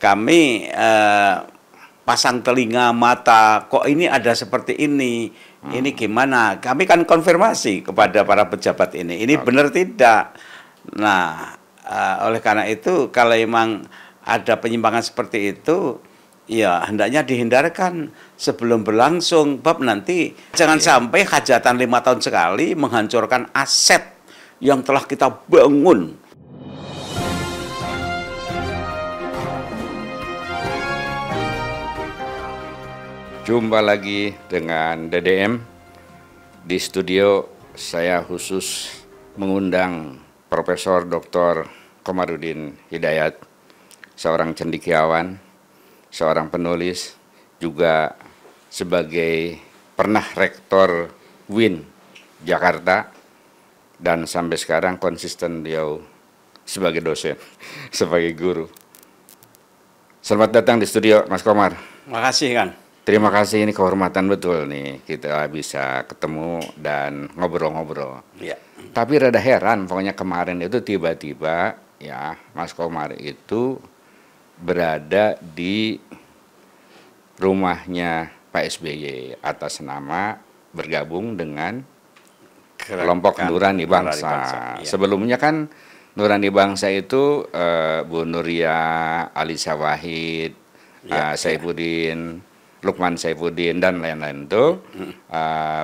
kami pasang telinga, mata, kok ini ada seperti ini gimana? Kami kan konfirmasi kepada para pejabat ini benar tidak? Nah, oleh karena itu kalau memang ada penyimpangan seperti itu, ya hendaknya dihindarkan sebelum berlangsung. Bab nanti jangan sampai hajatan 5 tahun sekali menghancurkan aset yang telah kita bangun. Jumpa lagi dengan DDM. Di studio saya khusus mengundang Profesor Dr. Komarudin Hidayat, seorang cendekiawan, seorang penulis, juga sebagai pernah rektor UIN Jakarta, dan sampai sekarang konsisten beliau sebagai dosen, sebagai guru. Selamat datang di studio, Mas Komar. Makasih, Kang. Terima kasih, ini kehormatan betul nih kita bisa ketemu dan ngobrol-ngobrol. Ya. Tapi rada heran, pokoknya kemarin itu tiba-tiba ya Mas Komar itu berada di rumahnya Pak SBY atas nama bergabung dengan kelompok Nurani Bangsa. Ya. Sebelumnya kan Nurani Bangsa itu Bu Nuria, Alisa Wahid, Saifuddin, Lukman Saifuddin dan lain-lain itu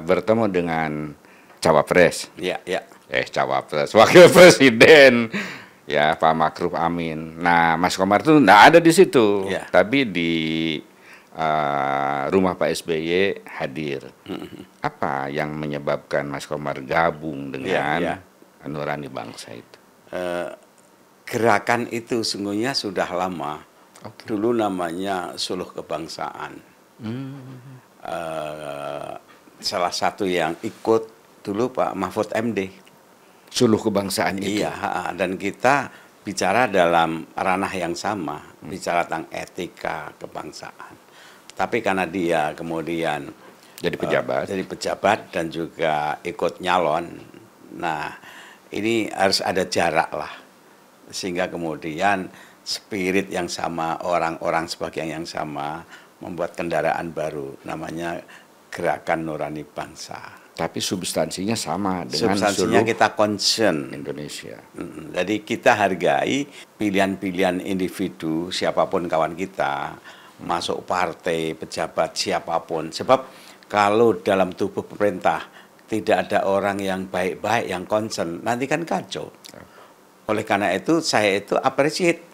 bertemu dengan Cawapres. Cawapres, Wakil Presiden ya Pak Ma'ruf Amin. Nah, Mas Komar itu enggak ada di situ, tapi di rumah Pak SBY hadir. Apa yang menyebabkan Mas Komar gabung dengan Nurani Bangsa itu? Gerakan itu sungguhnya sudah lama. Dulu namanya Suluh Kebangsaan. Salah satu yang ikut dulu Pak Mahfud MD. Suluh Kebangsaan itu. Iya, dan kita bicara dalam ranah yang sama, bicara tentang etika kebangsaan. Tapi karena dia kemudian jadi pejabat dan juga ikut nyalon, nah ini harus ada jarak lah, sehingga kemudian spirit yang sama, orang-orang sebagian yang sama membuat kendaraan baru, namanya Gerakan Nurani Bangsa. Tapi substansinya sama dengan substansinya kita concern Indonesia. Jadi kita hargai pilihan-pilihan individu, siapapun kawan kita, masuk partai, pejabat, siapapun. Sebab kalau dalam tubuh pemerintah tidak ada orang yang baik-baik, yang concern, nanti kan kacau. Oleh karena itu saya itu appreciate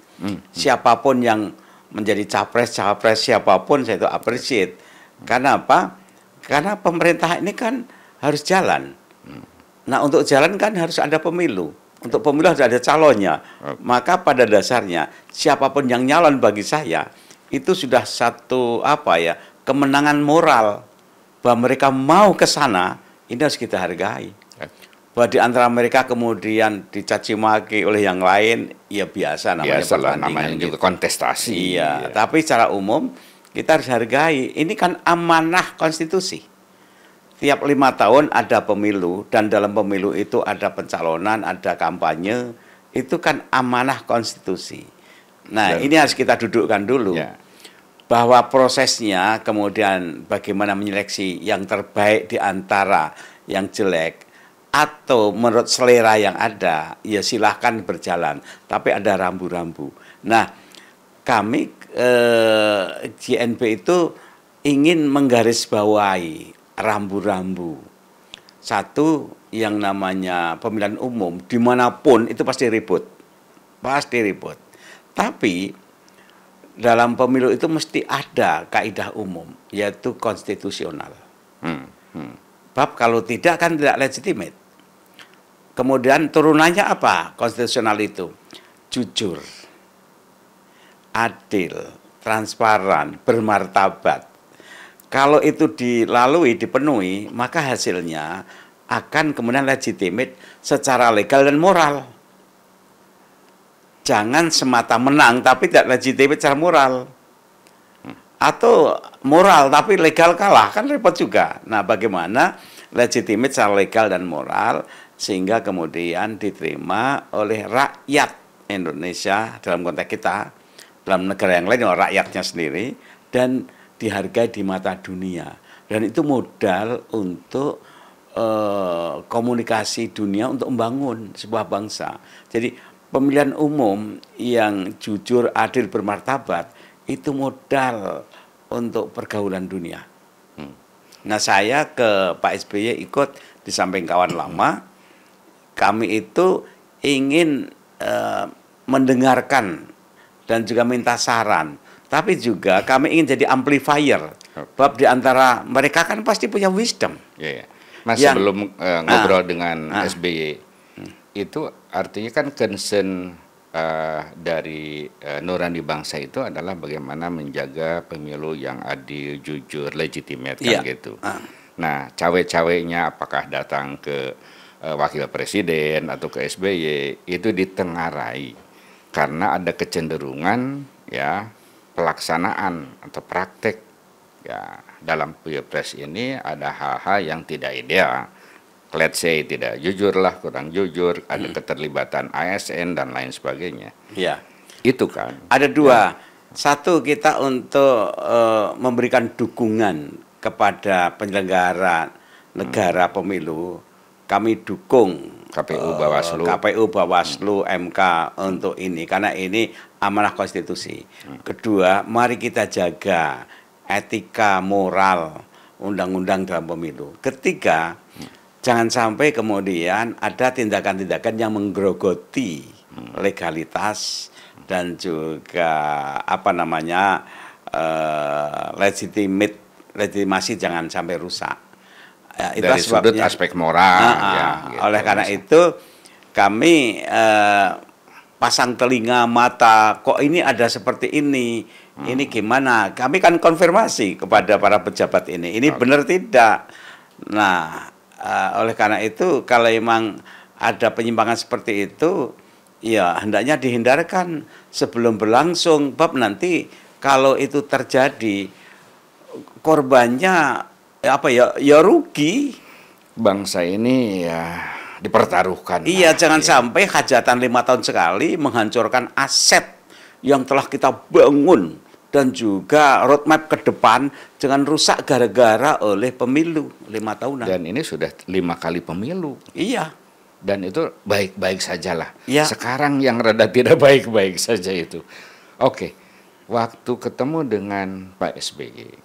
siapapun yang menjadi capres, siapapun saya itu appreciate. Karena apa? Karena pemerintah ini kan harus jalan. Nah, untuk jalan kan harus ada pemilu. Untuk pemilu harus ada calonnya. Maka pada dasarnya siapapun yang nyalon bagi saya itu sudah satu kemenangan moral bahwa mereka mau ke sana, ini harus kita hargai. Bahwa di antara mereka kemudian dicaci maki oleh yang lain, ya biasa namanya pertandingan. Namanya juga kontestasi. Iya, tapi secara umum kita harus hargai. Ini kan amanah konstitusi. Tiap 5 tahun ada pemilu, dan dalam pemilu itu ada pencalonan, ada kampanye. Itu kan amanah konstitusi. Nah, ini harus kita dudukkan dulu. Bahwa prosesnya kemudian bagaimana menyeleksi yang terbaik di antara yang jelek, atau menurut selera yang ada, ya silahkan berjalan. Tapi ada rambu-rambu. Nah, kami GNB itu ingin menggarisbawahi rambu-rambu. Satu, yang namanya pemilihan umum, dimanapun itu pasti ribut. Pasti ribut. Tapi, dalam pemilu itu mesti ada kaidah umum, yaitu konstitusional. Bab kalau tidak kan tidak legitimate. Kemudian turunannya apa konstitusional itu? Jujur, adil, transparan, bermartabat. Kalau itu dilalui, dipenuhi, maka hasilnya akan kemudian legitimate secara legal dan moral. Jangan semata menang tapi tidak legitimate secara moral. Atau moral tapi legal kalah, kan repot juga. Nah, bagaimana legitimate secara legal dan moral sehingga kemudian diterima oleh rakyat Indonesia dalam konteks kita dalam negara yang lain, rakyatnya sendiri, dan dihargai di mata dunia. Dan itu modal untuk komunikasi dunia untuk membangun sebuah bangsa. Jadi pemilihan umum yang jujur, adil, bermartabat itu modal untuk pergaulan dunia. Nah, saya ke Pak SBY ikut di samping kawan lama. Kami itu ingin mendengarkan dan juga minta saran. Tapi juga kami ingin jadi amplifier. Sebab di antara mereka kan pasti punya wisdom. Yeah. Mas, sebelum ngobrol dengan SBY, itu artinya kan concern dari Nurani Bangsa itu adalah bagaimana menjaga pemilu yang adil, jujur, legitimate kan gitu. Nah, cawe-cawenya apakah datang ke wakil presiden atau ke SBY itu ditengarai karena ada kecenderungan ya pelaksanaan atau praktek ya dalam pilpres ini ada hal-hal yang tidak ideal. Let's say tidak jujur lah, kurang jujur, ada keterlibatan ASN dan lain sebagainya. Ya. Itu kan. Ada dua. Satu, kita untuk memberikan dukungan kepada penyelenggara negara pemilu. Kami dukung KPU, Bawaslu. KPU, Bawaslu, MK untuk ini. Karena ini amanah konstitusi. Kedua, mari kita jaga etika, moral, undang-undang dalam pemilu. Ketiga, jangan sampai kemudian ada tindakan-tindakan yang menggerogoti legalitas dan juga legitimasi jangan sampai rusak. Ya, dari sudut aspek moral. Gitu. Oleh karena itu kami pasang telinga, mata, kok ini ada seperti ini gimana? Kami kan konfirmasi kepada para pejabat ini benar tidak? Nah, oleh karena itu kalau memang ada penyimpangan seperti itu, ya hendaknya dihindarkan sebelum berlangsung. Bab nanti kalau itu terjadi, korbannya ya rugi. Bangsa ini ya dipertaruhkan. Iya, jangan sampai hajatan 5 tahun sekali menghancurkan aset yang telah kita bangun dan juga roadmap ke depan jangan rusak gara-gara oleh pemilu 5 tahunan. Dan ini sudah 5 kali pemilu. Iya. Dan itu baik-baik sajalah. Iya. Sekarang yang rada tidak baik-baik saja itu. Oke, waktu ketemu dengan Pak SBY,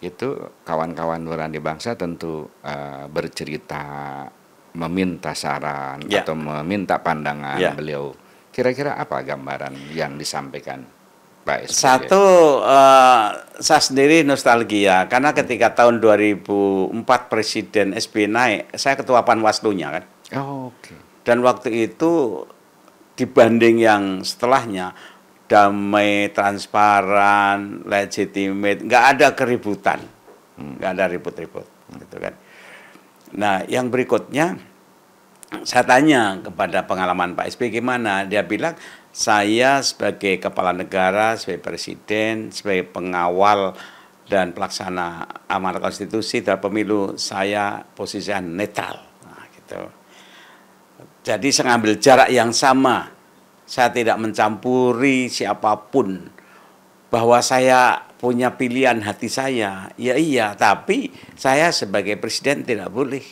itu kawan-kawan Nurani Bangsa tentu bercerita, meminta saran atau meminta pandangan beliau. Kira-kira apa gambaran yang disampaikan Pak SBY? Satu, saya sendiri nostalgia karena ketika tahun 2004 Presiden SBY naik, saya ketua Panwaslu-nya kan. Oke. Dan waktu itu dibanding yang setelahnya damai, transparan, legitimate, nggak ada keributan, nggak ada ribut-ribut, gitu kan. Nah, yang berikutnya saya tanya kepada pengalaman Pak SBY gimana, dia bilang saya sebagai kepala negara, sebagai presiden, sebagai pengawal dan pelaksana amanat konstitusi dalam pemilu, saya posisinya netral, nah, gitu. Jadi saya ngambil jarak yang sama. Saya tidak mencampuri siapapun. Bahwa saya punya pilihan hati saya, ya iya, tapi saya sebagai presiden tidak boleh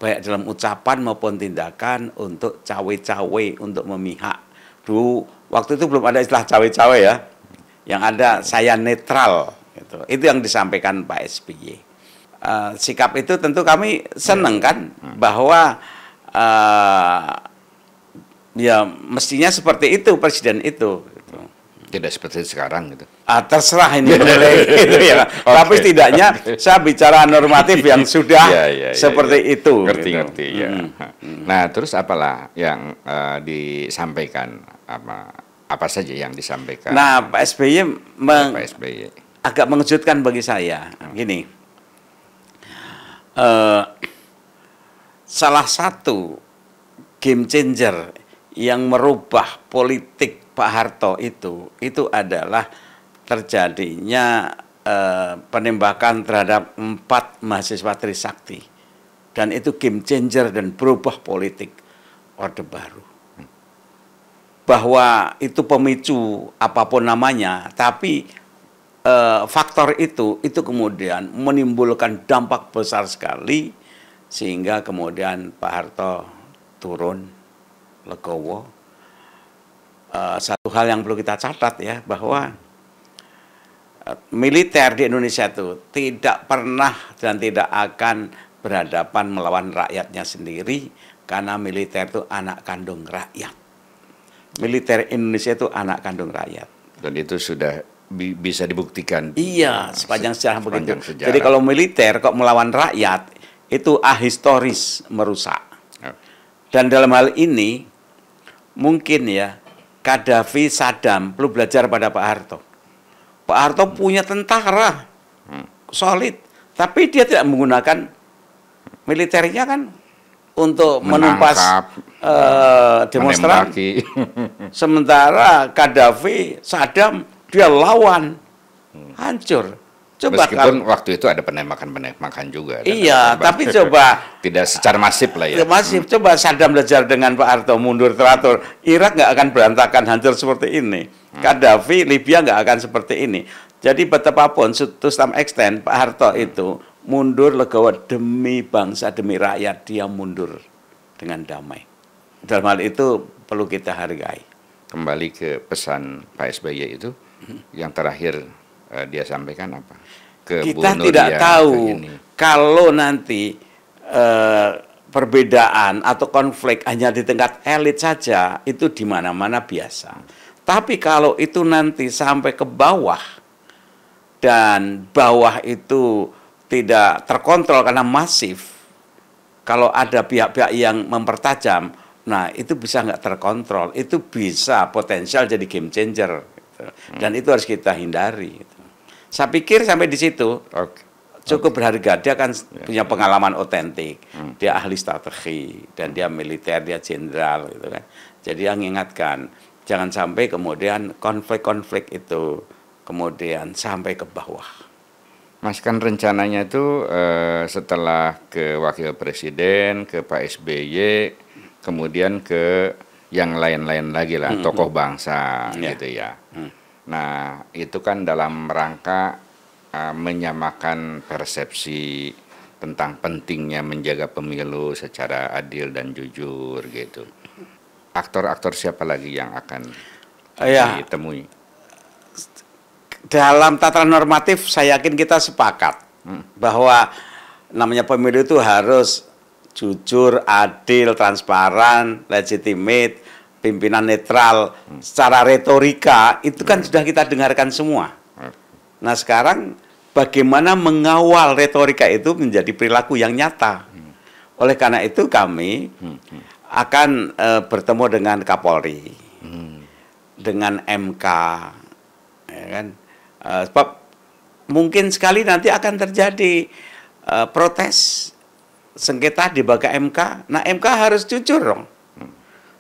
baik dalam ucapan maupun tindakan untuk cawe-cawe, untuk memihak. Dulu waktu itu belum ada istilah cawe-cawe ya. Yang ada saya netral gitu. Itu yang disampaikan Pak SBY. Sikap itu tentu kami senang kan bahwa ya mestinya seperti itu presiden itu gitu. Tidak seperti sekarang gitu. Terserah ini gitu ya. Okay. Tapi setidaknya saya bicara normatif yang sudah seperti itu. Ngerti gitu. Ya. Nah, terus apalah yang disampaikan, apa saja yang disampaikan? Nah, Pak SBY agak mengejutkan bagi saya. Gini. Salah satu game changer yang merubah politik Pak Harto itu adalah terjadinya penembakan terhadap 4 mahasiswa Trisakti, dan itu game changer dan berubah politik Orde Baru. bahwa itu pemicu apapun namanya, tapi faktor itu kemudian menimbulkan dampak besar sekali sehingga kemudian Pak Harto turun legowo. Satu hal yang perlu kita catat ya, bahwa militer di Indonesia itu tidak pernah dan tidak akan berhadapan melawan rakyatnya sendiri, karena militer itu anak kandung rakyat. Militer Indonesia itu anak kandung rakyat. Dan itu sudah bisa dibuktikan. Iya, sepanjang sejarah begitu. Jadi kalau militer kok melawan rakyat, itu ahistoris, merusak. Dan dalam hal ini, mungkin ya, Gaddafi, Saddam perlu belajar pada Pak Harto. Pak Harto punya tentara solid, tapi dia tidak menggunakan militernya kan untuk menumpas demonstran. Sementara Gaddafi, Saddam, dia lawan, hancur. Coba meskipun waktu itu ada penembakan juga. Iya, tapi coba tidak secara masif lah ya. Masif. Coba Saddam belajar dengan Pak Harto, mundur teratur. Irak nggak akan berantakan, hancur seperti ini. Gaddafi, Libya nggak akan seperti ini. Jadi betapapun to some extent Pak Harto itu mundur legowo demi bangsa, demi rakyat, dia mundur dengan damai. Dalam hal itu perlu kita hargai. Kembali ke pesan Pak SBY itu, yang terakhir dia sampaikan apa? Kita tidak tahu kalau nanti perbedaan atau konflik hanya di tingkat elit saja, itu di mana-mana biasa. Tapi kalau itu nanti sampai ke bawah, dan bawah itu tidak terkontrol karena masif, kalau ada pihak-pihak yang mempertajam, nah itu bisa nggak terkontrol, itu bisa potensial jadi game changer. Gitu. Dan itu harus kita hindari. Gitu. Saya pikir sampai di situ cukup berharga. Dia kan punya pengalaman otentik. Dia ahli strategi dan dia militer, dia jenderal gitu kan. Jadi yang mengingatkan jangan sampai kemudian konflik-konflik itu kemudian sampai ke bawah. Mas, kan rencananya itu setelah ke Wakil Presiden, ke Pak SBY, kemudian ke yang lain-lain lagi lah, tokoh bangsa gitu ya. Nah, itu kan dalam rangka menyamakan persepsi tentang pentingnya menjaga pemilu secara adil dan jujur gitu. Aktor-aktor siapa lagi yang akan ditemui? Dalam tataran normatif, saya yakin kita sepakat bahwa namanya pemilu itu harus jujur, adil, transparan, legitimate, pimpinan netral. Secara retorika itu kan sudah kita dengarkan semua. Nah sekarang bagaimana mengawal retorika itu menjadi perilaku yang nyata. Oleh karena itu kami akan bertemu dengan Kapolri, dengan MK, ya kan? Sebab mungkin sekali nanti akan terjadi protes sengketa di bawah MK. Nah MK harus jujur dong.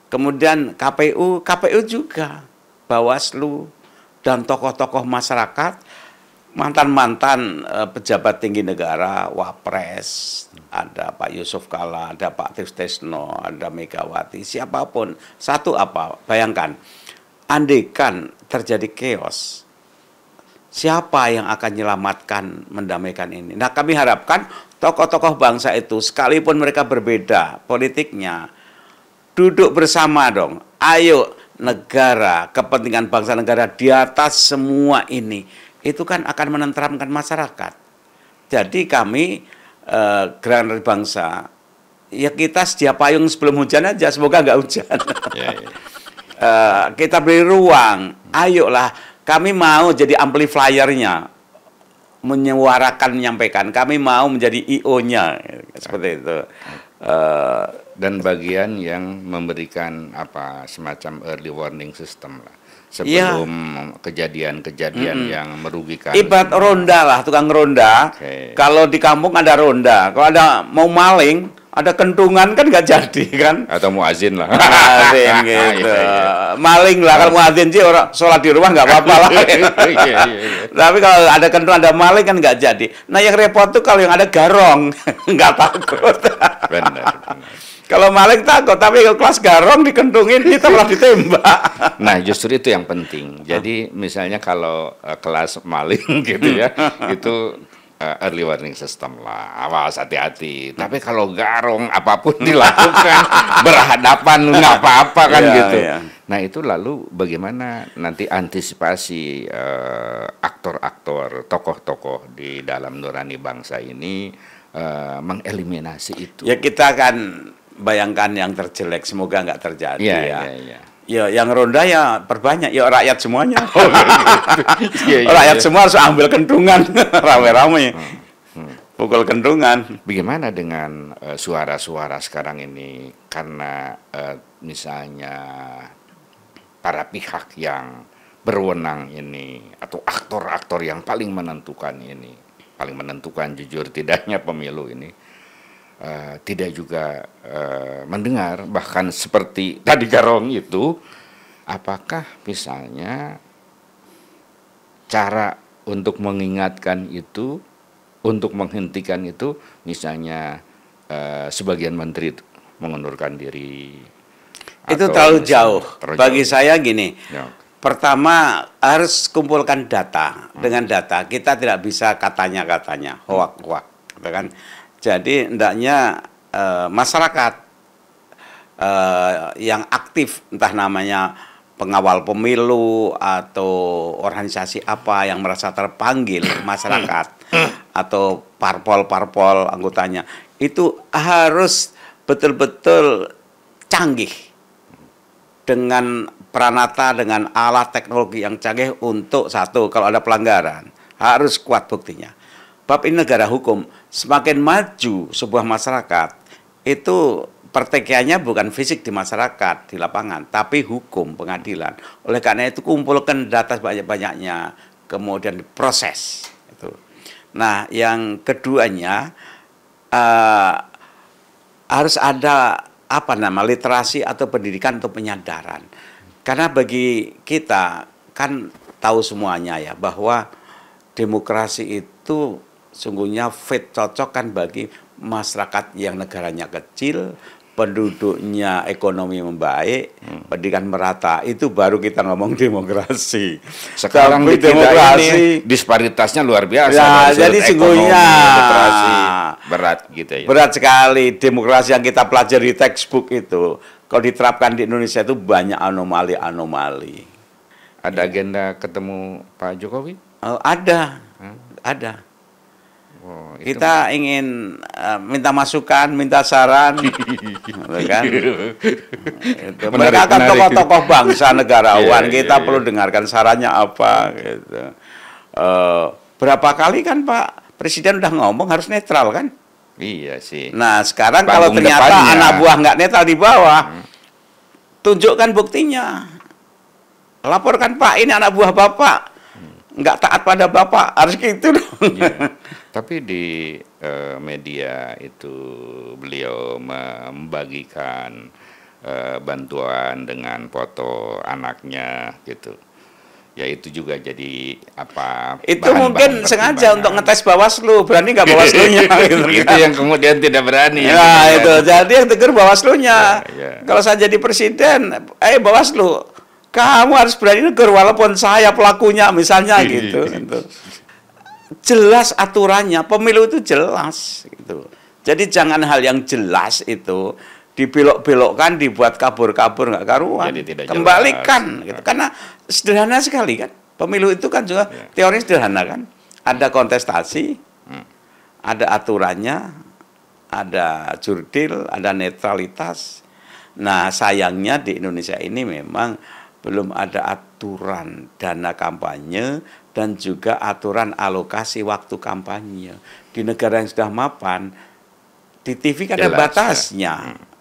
Kemudian KPU juga, Bawaslu, dan tokoh-tokoh masyarakat, mantan-mantan pejabat tinggi negara, Wapres, ada Pak Yusuf Kalla, ada Pak Trisno, ada Megawati, siapapun. Satu apa, bayangkan, andaikan terjadi chaos, siapa yang akan menyelamatkan, mendamaikan ini? Nah kami harapkan tokoh-tokoh bangsa itu, sekalipun mereka berbeda politiknya, duduk bersama dong. Ayo negara, kepentingan bangsa negara di atas semua ini. Itu kan akan menenteramkan masyarakat. Jadi kami Gerakan Dari Bangsa, ya kita sedia payung sebelum hujan aja, semoga nggak hujan. Kita beri ruang. Ayolah, kami mau jadi amplifiernya, menyuarakan, menyampaikan. Kami mau menjadi IO-nya, seperti itu. Dan bagian yang memberikan semacam early warning system lah sebelum kejadian-kejadian yang merugikan. Ibarat ronda lah, tukang ronda. Kalau di kampung ada ronda, kalau ada mau maling, ada kentungan kan nggak jadi kan? Atau muazin lah. Muazin gitu. Maling lah, kalau muazin sih orang sholat di rumah nggak apa-apa lah. Tapi kalau ada kentungan, ada maling kan nggak jadi. Nah yang repot tuh kalau yang ada garong, nggak takut. Benar. Kalau maling takut, tapi kalau kelas garong dikentungin kita malah ditembak. Nah, justru itu yang penting. Jadi misalnya kalau kelas maling gitu ya, itu early warning system lah, awas hati-hati. Tapi kalau garong apapun dilakukan berhadapan nggak apa-apa kan Iya, gitu. iya. Nah itu lalu bagaimana nanti antisipasi aktor-aktor, tokoh-tokoh di dalam Nurani Bangsa ini mengeliminasi itu. Ya kita akan bayangkan yang terjelek, semoga nggak terjadi Iya, ya. iya, iya. Ya, yang ronda ya perbanyak, ya rakyat semuanya. Iya, iya, Rakyat iya. semua harus ambil kentungan, rame-rame. Pukul kentungan. Bagaimana dengan suara-suara sekarang ini? Karena misalnya para pihak yang berwenang ini atau aktor-aktor yang paling menentukan ini, paling menentukan jujur tidaknya pemilu ini, tidak juga mendengar, bahkan seperti tadi garong itu, apakah misalnya cara untuk mengingatkan itu, untuk menghentikan itu, misalnya sebagian menteri mengundurkan diri. Itu atau terlalu misalnya jauh. terlalu Bagi jauh. saya gini, Ya. pertama harus kumpulkan data. Dengan data kita tidak bisa katanya-katanya, hoak-hoak, gitu kan. Jadi hendaknya masyarakat yang aktif, entah namanya pengawal pemilu atau organisasi apa yang merasa terpanggil masyarakat atau parpol-parpol anggotanya, itu harus betul-betul canggih dengan peranata, dengan alat teknologi yang canggih untuk satu, kalau ada pelanggaran harus kuat buktinya. Bab ini negara hukum, semakin maju sebuah masyarakat itu pertikaiannya bukan fisik di masyarakat, di lapangan, tapi hukum, pengadilan. Oleh karena itu kumpulkan data sebanyak-banyaknya, kemudian diproses. Itu. Nah, yang keduanya harus ada literasi atau pendidikan atau penyadaran. Karena bagi kita kan tahu semuanya ya bahwa demokrasi itu sungguhnya cocok kan bagi masyarakat yang negaranya kecil, penduduknya ekonomi membaik, pendidikan merata, itu baru kita ngomong demokrasi. Sekarang Tapi di kita ini disparitasnya luar biasa. Ya, dari jadi sudut sungguhnya ekonomi, literasi, berat gitu ya. berat sekali demokrasi yang kita pelajari di textbook itu. Kalau diterapkan di Indonesia itu banyak anomali-anomali. Ada agenda ketemu Pak Jokowi? Ada. Oh, itu Kita ingin minta masukan, minta saran, gitu kan? Itu. Mereka kan tokoh-tokoh bangsa, negarawan. Iya, Kita iya, perlu iya. dengarkan sarannya apa, gitu. Berapa kali kan Pak Presiden udah ngomong harus netral kan? Iya sih. Nah sekarang kalau Panggung ternyata depannya. anak buah nggak netral di bawah, tunjukkan buktinya. Laporkan Pak, ini anak buah Bapak nggak taat pada Bapak, harus gitu dong. Iya. Tapi di media itu beliau membagikan bantuan dengan foto anaknya gitu. Ya itu juga jadi apa? Itu bahan-bahan mungkin sengaja pertimbangan. untuk ngetes Bawaslu, berani nggak Bawaslunya? Gitu Itu kan? yang kemudian tidak berani. yang Nah kemudian- itu, jadi yang tegur Bawaslunya. Ya. Kalau saya jadi presiden, Bawaslu, kamu harus berani negur walaupun saya pelakunya, misalnya gitu. Jelas aturannya, pemilu itu jelas gitu. Jadi jangan hal yang jelas itu dibelok-belokkan, dibuat kabur-kabur nggak karuan. Jadi tidak Kembalikan jelas. gitu. Karena sederhana sekali kan. Pemilu itu kan juga Ya. teori sederhana kan. Ada kontestasi, ada aturannya, ada jurdil, ada netralitas. Nah, sayangnya di Indonesia ini memang belum ada aturan dana kampanye dan juga aturan alokasi waktu kampanye. Di negara yang sudah mapan, di TV kan ada Jelas, batasnya.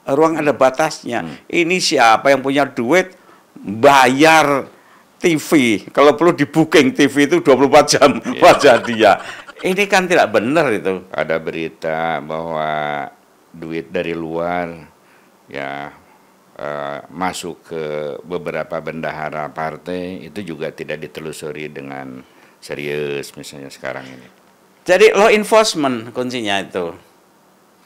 Ruang ada batasnya. Ini siapa yang punya duit bayar TV. Kalau perlu di booking TV itu 24 jam wajah dia. Ini kan tidak benar itu. Ada berita bahwa duit dari luar ya masuk ke beberapa bendahara partai itu juga tidak ditelusuri dengan serius misalnya sekarang ini. Jadi law enforcement kuncinya itu.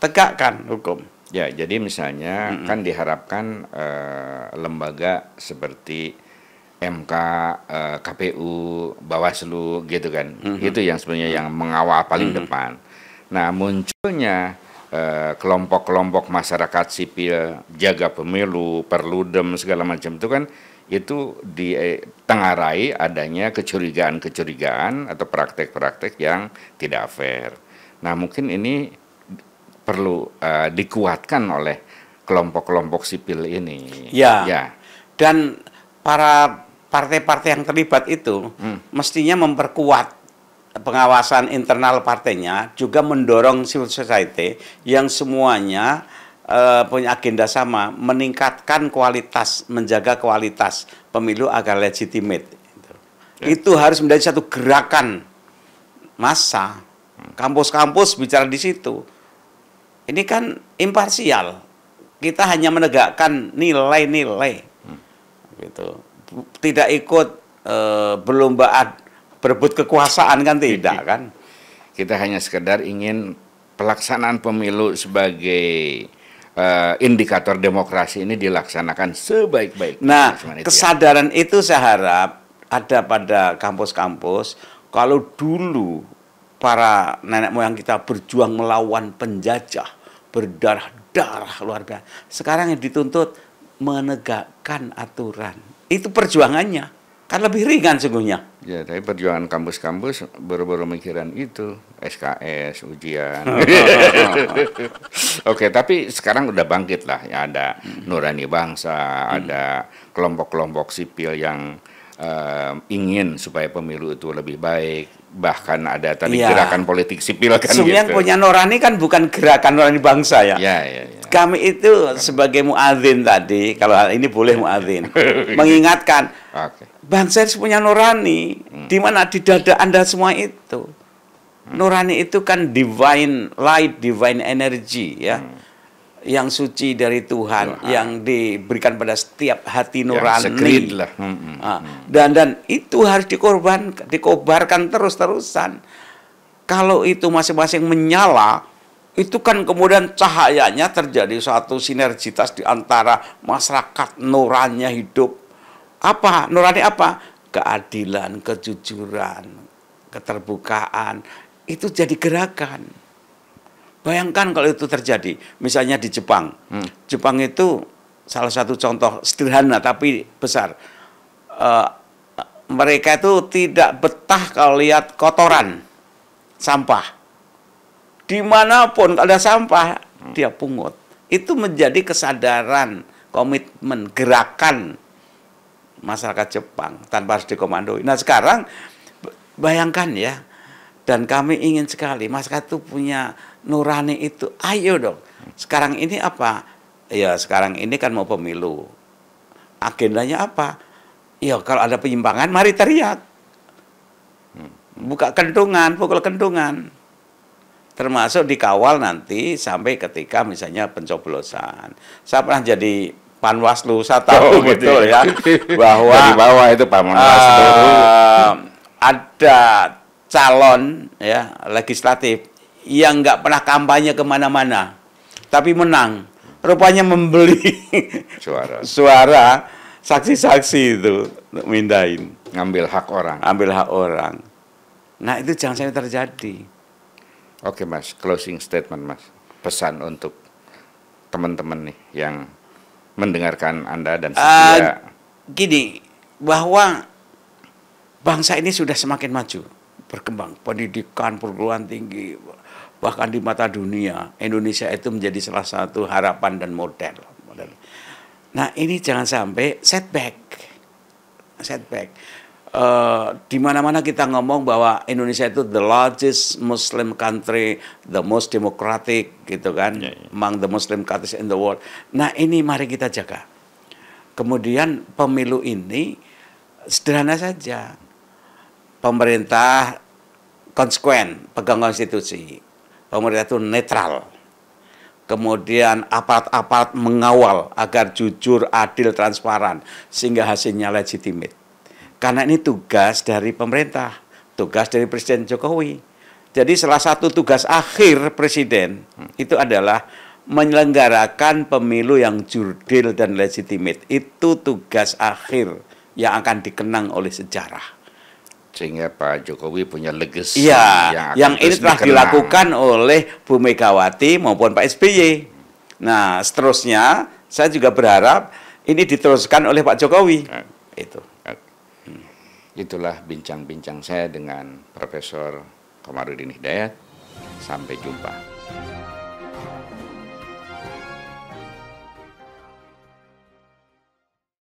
Tegakkan hukum. Ya, jadi misalnya kan diharapkan lembaga seperti MK, KPU, Bawaslu gitu kan. Itu yang sebenarnya yang mengawal paling depan. Nah, munculnya kelompok-kelompok masyarakat sipil, jaga pemilu, Perludem segala macam itu kan itu ditengarai adanya kecurigaan-kecurigaan atau praktek-praktek yang tidak fair. Nah, mungkin ini perlu dikuatkan oleh kelompok-kelompok sipil ini. Ya. Ya. Dan para partai-partai yang terlibat itu mestinya memperkuat pengawasan internal partainya, juga mendorong civil society yang semuanya punya agenda sama, meningkatkan kualitas, menjaga kualitas pemilu agar legitimate. Itu harus menjadi satu gerakan massa. Kampus-kampus bicara di situ. Ini kan imparsial. Kita hanya menegakkan nilai-nilai. Gitu. Tidak ikut berlombaan berebut kekuasaan kan tidak kan? Kita hanya sekedar ingin pelaksanaan pemilu sebagai indikator demokrasi ini dilaksanakan sebaik-baiknya. Nah, kesadaran itu saya harap ada pada kampus-kampus. Kalau dulu para nenek moyang kita berjuang melawan penjajah, berdarah-darah luar biasa. Sekarang yang dituntut menegakkan aturan. Itu perjuangannya. Kan lebih ringan sungguhnya. Ya, tapi perjuangan kampus-kampus baru-baru mikiran itu, SKS, ujian. Oke, tapi sekarang udah bangkit lah, ya ada Nurani Bangsa, ada kelompok-kelompok sipil yang ingin supaya pemilu itu lebih baik, bahkan ada tadi gerakan politik sipil kan gitu. Yang punya Nurani kan bukan gerakan Nurani Bangsa ya. Ya. Kami itu sebagai muadzin tadi, kalau hal ini boleh muadzin, mengingatkan bangsa itu punya nurani, di mana di dada Anda semua itu. Nurani itu kan divine light, divine energy ya. Yang suci dari Tuhan, yang diberikan pada setiap hati nurani. Lah. Dan itu harus dikobarkan terus-terusan. Kalau itu masing-masing menyala, itu kan kemudian cahayanya terjadi suatu sinergitas di antara masyarakat, nuraninya hidup. Apa? Nurani apa? Keadilan, kejujuran, keterbukaan. Itu jadi gerakan. Bayangkan kalau itu terjadi. Misalnya di Jepang. Jepang itu salah satu contoh sederhana tapi besar. Mereka itu tidak betah kalau lihat kotoran, sampah. Dimanapun kalau ada sampah, dia pungut. Itu menjadi kesadaran, komitmen, gerakan masyarakat Jepang tanpa harus dikomandoi. Nah sekarang bayangkan ya, dan kami ingin sekali masyarakat itu punya nurani itu. Ayo dong. Sekarang ini apa? Ya sekarang ini kan mau pemilu. Agendanya apa? Ya kalau ada penyimpangan, mari teriak. Buka kendungan, pukul kendungan. Termasuk dikawal nanti sampai ketika misalnya pencoblosan. Saya pernah jadi Panwaslu, saya tahu betul ya bahwa dari bawah itu Panwaslu ada calon ya legislatif yang nggak pernah kampanye kemana-mana, tapi menang. Rupanya membeli suara saksi-saksi itu untuk mindahin, ngambil hak orang. Nah itu jangan sampai terjadi. Oke Mas, closing statement Mas, pesan untuk teman-teman nih yang mendengarkan Anda dan setia. Gini, bahwa bangsa ini sudah semakin maju, berkembang, pendidikan, perguruan tinggi, bahkan di mata dunia, Indonesia itu menjadi salah satu harapan dan model. Nah ini jangan sampai setback. Di mana-mana kita ngomong bahwa Indonesia itu the largest Muslim country, the most democratic, gitu kan, among the Muslim countries in the world. Nah ini mari kita jaga. Kemudian pemilu ini sederhana saja. Pemerintah konsekuen, pegang konstitusi. Pemerintah itu netral. Kemudian aparat-aparat mengawal agar jujur, adil, transparan, sehingga hasilnya legitimate. Karena ini tugas dari pemerintah, tugas dari Presiden Jokowi. Jadi salah satu tugas akhir Presiden itu adalah menyelenggarakan pemilu yang jurdil dan legitimate. Itu tugas akhir yang akan dikenang oleh sejarah. Sehingga Pak Jokowi punya legacy Iya, yang ini telah dilakukan oleh Bu Megawati maupun Pak SBY. Nah, seterusnya saya juga berharap ini diteruskan oleh Pak Jokowi. Itu. Itulah bincang-bincang saya dengan Profesor Komarudin Hidayat. Sampai jumpa.